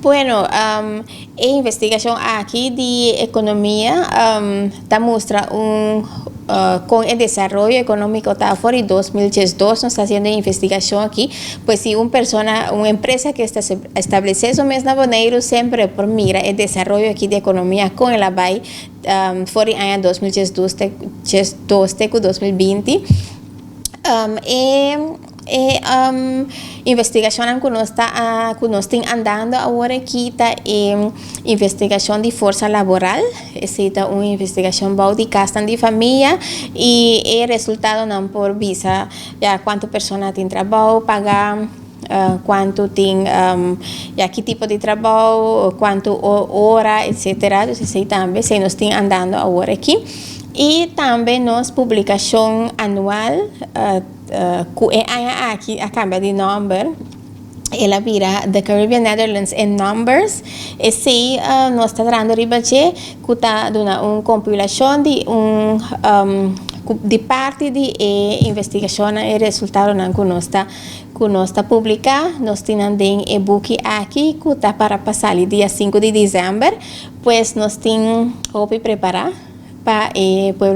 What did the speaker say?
Bueno, a investigação aqui de economia muestra con el desarrollo económico fora de 2012 nos está haciendo investigación aquí, pues si una empresa que está establece eso mesmo maneira siempre por mira el desarrollo aquí de economía con el ABAI fora de año 2012 con 2020 investigação que nós estamos andando agora aqui investigação de força laboral, essa uma investigação de casa de família e o resultado não por visa já quanto pessoa tem trabalho, pagar quanto tem que tipo de trabalho, quanto hora, etc. Isso também se nós estamos andando agora aqui e também nós publicação anual aqui a cambio de number ela vira The Caribbean Netherlands in Numbers esse nós está trazendo ribache que está dando uma compilação de de parte de investigação e resultado que nós está publicar nós temos um e-book aqui que está para passar o dia 5 de dezembro pues nós temos que preparar para o povo